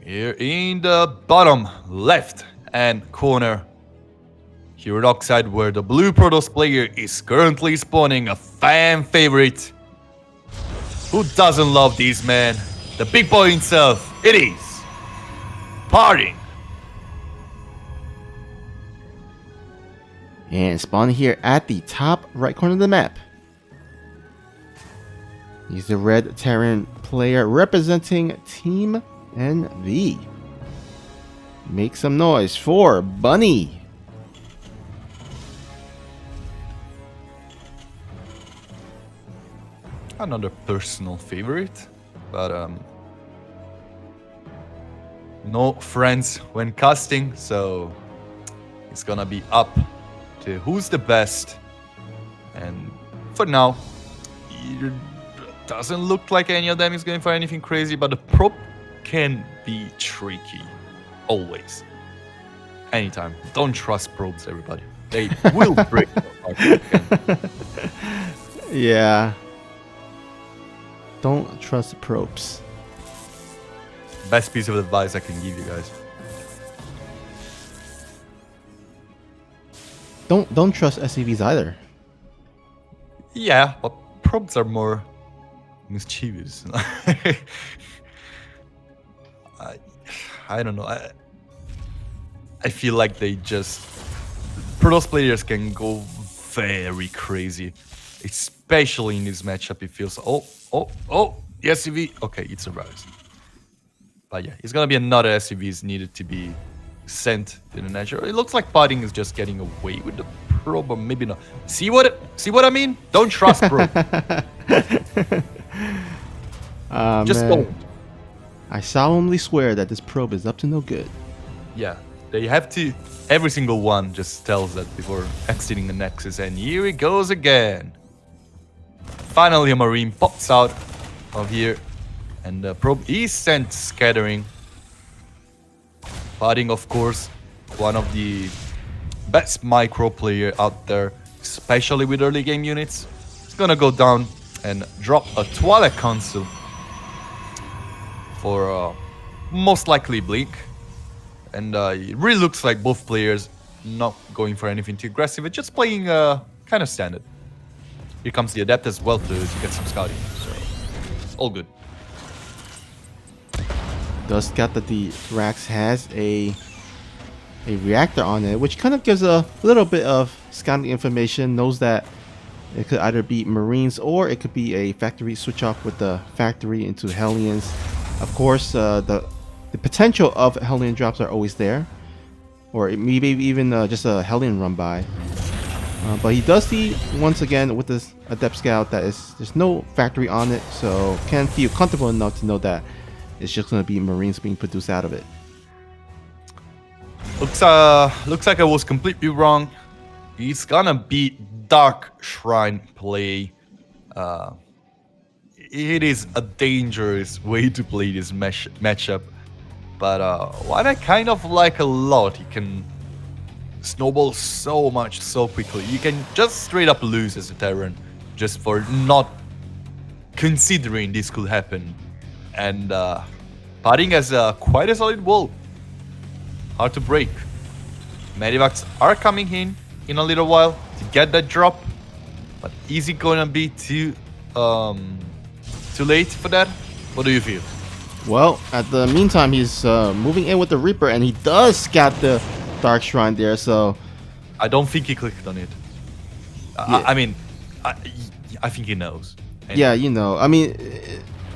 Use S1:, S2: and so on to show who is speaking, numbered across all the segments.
S1: Here in the bottom left hand corner, here at Oxide, where the blue Protoss player is currently spawning a fan favorite. Who doesn't love this man? The big boy himself. It is Parting.
S2: And spawning here at the top right corner of the map. He's the red Terran player representing Team NV. Make some noise for Bunny.
S1: Another personal favorite, but no friends when casting, so it's gonna be up to who's the best. And for now, it doesn't look like any of them is going for anything crazy, but the probe can be tricky. Always. Anytime. Don't trust probes, everybody. They will break your heart.
S2: Yeah. Don't trust the probes.
S1: Best piece of advice I can give you guys.
S2: Don't trust SCVs either.
S1: Yeah, but probes are more mischievous. I don't know. I feel like they just... Protoss players can go very crazy. Especially in this matchup, it feels... Oh, the SCV. Okay, it survives. But yeah, it's gonna be another SCVs needed to be sent to the natural. It looks like Pudding is just getting away with the probe, but maybe not. See what I mean? Don't trust probe. Just don't.
S2: I solemnly swear that this probe is up to no good.
S1: Yeah, they have to. Every single one just tells that before exiting the Nexus, and here it goes again. Finally, a Marine pops out of here, and the probe is sent scattering. Pudding, of course, one of the best micro player out there, especially with early game units. It's gonna go down and drop a Twilight Council for most likely Blink. And it really looks like both players not going for anything too aggressive, but just playing kind of standard. Here comes the Adept as well to get some scouting, so it's all good.
S2: Does scout that the Rax has a reactor on it, which kind of gives a little bit of scouting information. Knows that it could either be Marines or it could be a factory switch off with the factory into Hellions. Of course, the potential of Hellion drops are always there, or maybe even just a Hellion run by. But he does see once again with this Adept Scout that there's no factory on it, so can feel comfortable enough to know that it's just going to be Marines being produced out of it.
S1: Looks like I was completely wrong. He's gonna beat Dark Shrine play. It is a dangerous way to play this matchup, but what I kind of like a lot, he can snowball so much so quickly. You can just straight up lose as a Terran just for not considering this could happen. And Pudding has quite a solid wall. Hard to break. Medivacs are coming in a little while to get that drop, but is it gonna be too late for that? What do you feel?
S2: Well, at the meantime, he's moving in with the Reaper, and he does scout the Dark Shrine there, so...
S1: I don't think he clicked on it.
S2: Yeah.
S1: I mean, I think he knows. And
S2: yeah, you know, I mean,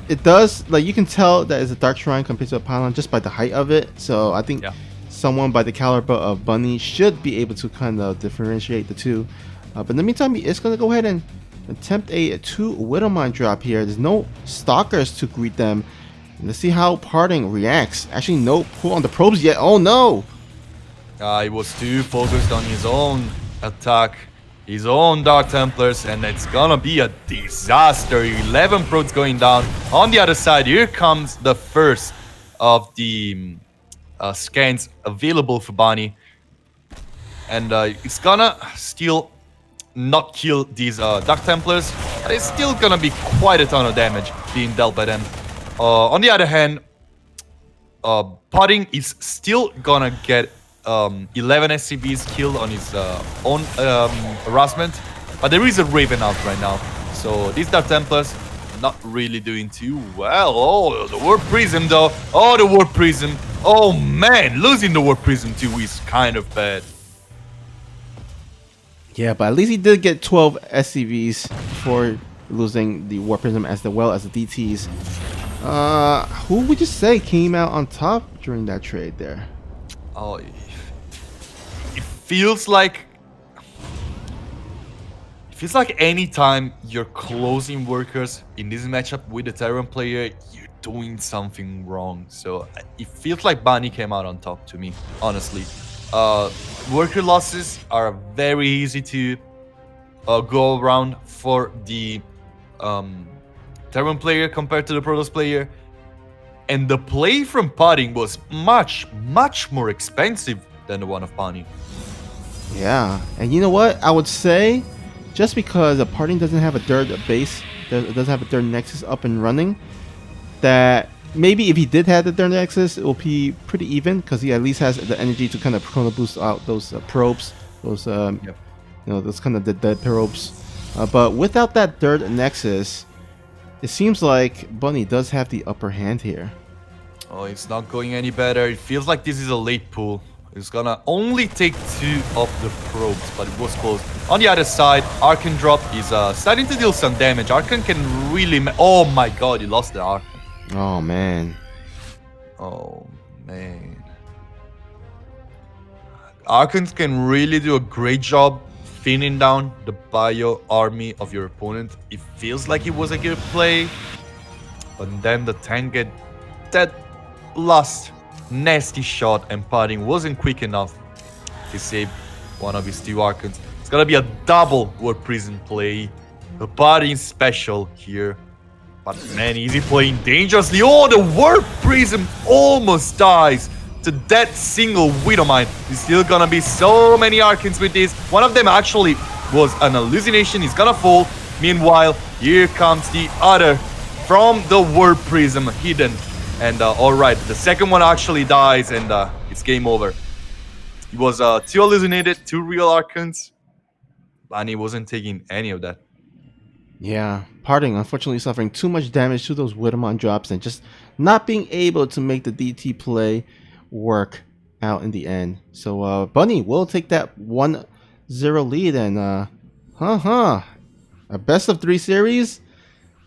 S2: it does, like, you can tell that it's a Dark Shrine compared to a pylon just by the height of it, so I think someone by the caliber of Bunny should be able to kind of differentiate the two. But in the meantime, he is going to go ahead and attempt a 2 Widowmine drop here. There's no Stalkers to greet them. Let's see how Parting reacts. Actually, no pull on the probes yet. Oh no!
S1: He was too focused on his own attack, his own Dark Templars, and it's gonna be a disaster. 11 probes going down. On the other side, here comes the first of the scans available for Bonnie. And it's gonna still not kill these Dark Templars, but it's still gonna be quite a ton of damage being dealt by them. On the other hand, Pudding is still gonna get 11 SCVs killed on his own harassment, but there is a Raven out right now, so these Dark Templars not really doing too well. Oh, the Warp Prism though. Oh, the Warp Prism. Oh man, losing the Warp Prism too is kind of bad.
S2: Yeah, but at least he did get 12 SCVs for losing the Warp Prism as well as the DTs. Who would you say came out on top during that trade there?
S1: Oh, it feels like anytime you're closing workers in this matchup with a Terran player, you're doing something wrong. So it feels like Bunny came out on top to me, honestly. Worker losses are very easy to go around for the Terran player compared to the Protoss player. And the play from Pudding was much, much more expensive than the one of Bunny.
S2: Yeah, and you know what? I would say just because the Pudding doesn't have a third base, doesn't have a third nexus up and running, that maybe if he did have the third nexus, it will be pretty even because he at least has the energy to kind of chrono boost out those probes, those
S1: Yep.
S2: those kind of the dead probes. But without that third nexus, it seems like Bunny does have the upper hand here.
S1: Oh, it's not going any better. It feels like this is a late pull. It's gonna only take 2 of the probes, but it was close. On the other side, Archon drop is starting to deal some damage. Archon can really... oh my god, he lost the Archon.
S2: Oh man.
S1: Oh man. Archons can really do a great job thinning down the bio army of your opponent. It feels like it was a good play, but then the tank get that last nasty shot and Pudding wasn't quick enough to save one of his 2 Archons. It's gonna be a double Warp Prism play. The Pudding special here. But man, is he playing dangerously? Oh, the Warp Prism almost dies to that single Widowmine. There's still gonna be so many Archons with this. One of them actually was an hallucination. He's gonna fall. Meanwhile, here comes the other from the Warp Prism hidden. And alright, the second one actually dies and it's game over. It was 2 hallucinated, 2 real Archons. Bunny wasn't taking any of that.
S2: Yeah, Pudding unfortunately suffering too much damage to those Widowmine drops and just not being able to make the DT play work out in the end. So Bunny will take that 1-0 lead and a best of 3 series.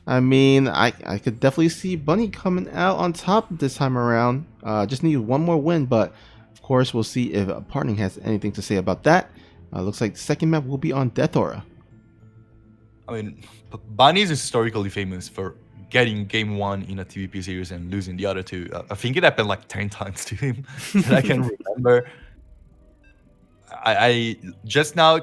S2: I mean, I could definitely see Bunny coming out on top this time around. Just need one more win, but of course we'll see if Pudding has anything to say about that. Looks like the second map will be on Death Aura.
S1: I mean, Bunny is historically famous for getting game 1 in a TVP series and losing the other 2. I think it happened like 10 times to him that I can remember. I just now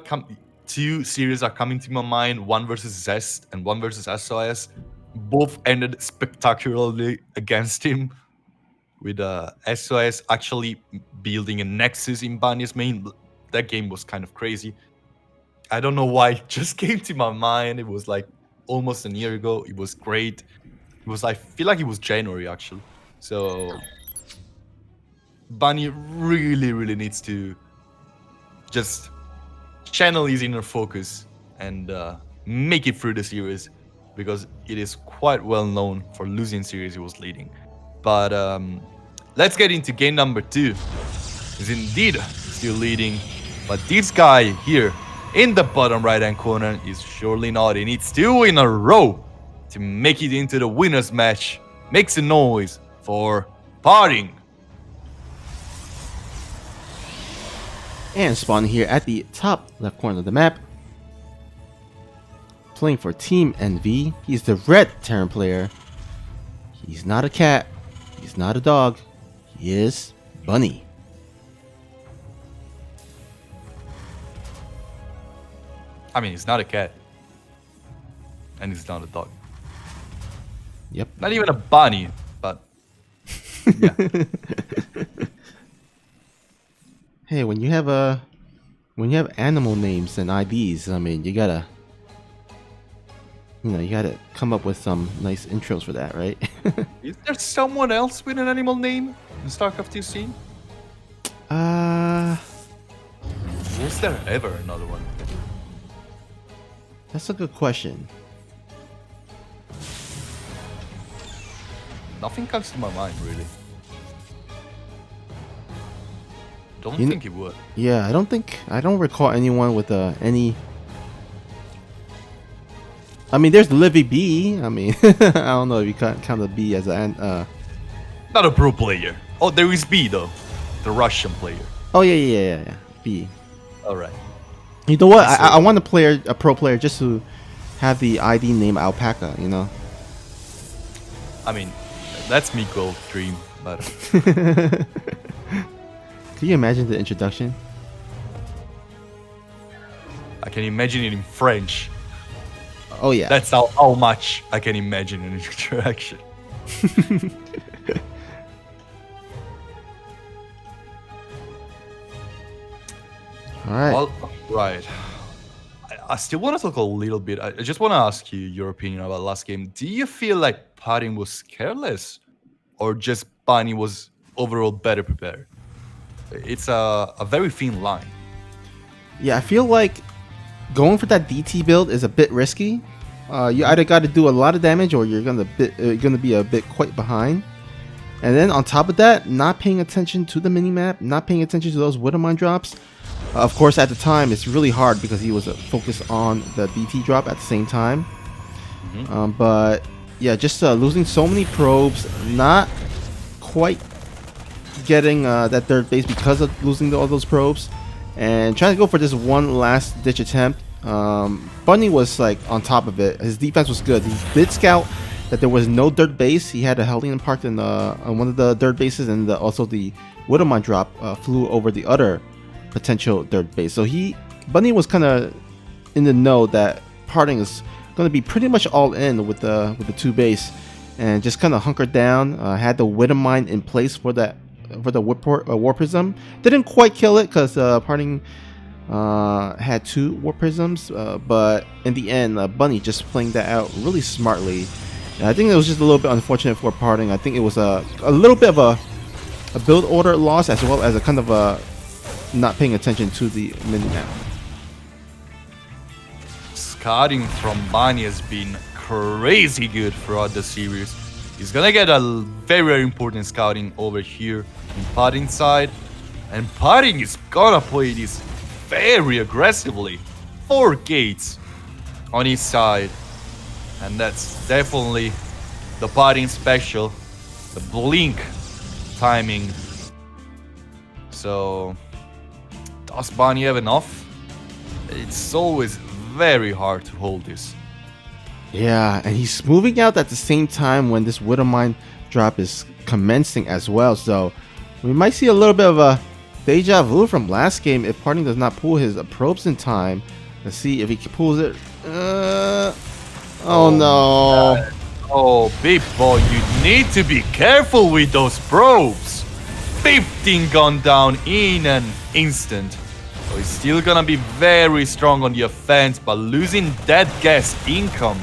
S1: 2 series are coming to my mind, one versus Zest and one versus SOS. Both ended spectacularly against him, with SOS actually building a nexus in Bunny's main. That game was kind of crazy. I don't know why it just came to my mind. It was like almost a year ago. It was great. It was, I feel like it was January actually. So Bunny really, really needs to just channel his inner focus and make it through the series, because it is quite well known for losing series he was leading. But let's get into game number 2. He's indeed still leading, but this guy here in the bottom right hand corner is surely not. He needs 2 in a row to make it into the winner's match. Makes a noise for Pudding.
S2: And Spawn here at the top left corner of the map. Playing for Team NV. He's the red Terran player. He's not a cat. He's not a dog. He is Bunny.
S1: I mean, he's not a cat. And he's not a dog.
S2: Yep.
S1: Not even a bunny, but yeah.
S2: Hey, when you have animal names and IDs, I mean, you gotta come up with some nice intros for that, right?
S1: Is there someone else with an animal name? in StarCraft you've seen?
S2: Uh,
S1: Was there ever another one?
S2: that's a good question.
S1: Nothing comes to my mind, really. Don't
S2: You kn-
S1: think it would.
S2: Yeah, I don't recall anyone with any. I mean, there's Livy B. I mean, I don't know if you count the B as an.
S1: Not a pro player. Oh, there is B though, the Russian player.
S2: Oh yeah. B.
S1: All right.
S2: You know what?
S1: So-
S2: I want a pro player just to have the ID name Alpaca. You know.
S1: I mean, that's Miko's dream, but
S2: Can you imagine the introduction?
S1: I can imagine it in French.
S2: Oh yeah.
S1: That's how much I can imagine an interaction.
S2: All right.
S1: Well, right. I still want to talk a little bit. I just want to ask you your opinion about last game. Do you feel like Padding was careless, or just Bunny was overall better prepared? It's a very thin line.
S2: Yeah, I feel like going for that DT build is a bit risky. You either got to do a lot of damage or you're gonna be a bit quite behind. And then on top of that, not paying attention to the minimap, not paying attention to those Widowmine drops. Of course, at the time, it's really hard because he was focused on the DT drop at the same time. But yeah, just losing so many probes, not quite getting that third base because of losing all those probes, and trying to go for this one last ditch attempt. Bunny was like on top of it. His defense was good. He did scout that there was no dirt base. He had a Hellion parked on one of the dirt bases, and also the Widowmine drop flew over the other potential dirt base. So Bunny was kind of in the know that Parting is going to be pretty much all in with the two base, and just kind of hunkered down. Had the Widowmine in place for the War Prism. Didn't quite kill it because Parting had 2 War Prisms, but in the end, Bunny just playing that out really smartly. And I think it was just a little bit unfortunate for Parting. I think it was a little bit of a build order loss, as well as a kind of a not paying attention to the minimap.
S1: Scouting from Bunny has been crazy good throughout the series. He's gonna get a very important scouting over here in Padding side, and Padding is gonna play this very aggressively. 4 gates on his side, and that's definitely the Padding special, the blink timing. So does Bunny have enough? It's always very hard to hold this.
S2: Yeah, and he's moving out at the same time when this Widowmine drop is commencing as well. So we might see a little bit of a deja vu from last game if Parting does not pull his probes in time. Let's see if he pulls it. Oh no.
S1: Oh, big boy, you need to be careful with those probes. 15 gone down in an instant. So he's still gonna be very strong on the offense, but losing that gas income.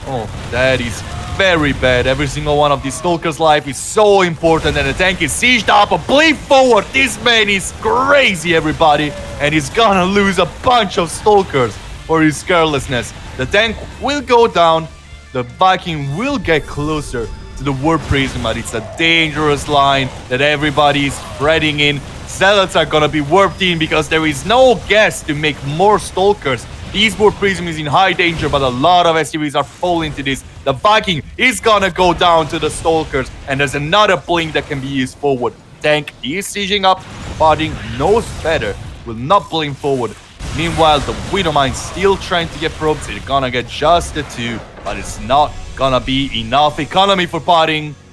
S1: Oh, that is very bad. Every single one of these Stalkers' life is so important, and the tank is sieged up. A bleed forward. This man is crazy, everybody, and he's gonna lose a bunch of Stalkers for his carelessness. The tank will go down. The Viking will get closer to the War Prism, but it's a dangerous line that everybody is threading in. Zealots are gonna be warped in because there is no gas to make more Stalkers. This War Prism is in high danger, but a lot of SCVs are falling to this. The Viking is gonna go down to the Stalkers, and there's another blink that can be used forward. Tank is sieging up. Padding knows better, will not blink forward. Meanwhile, the Widowmine still trying to get probes. They're gonna get just the 2, but it's not gonna be enough economy for Padding.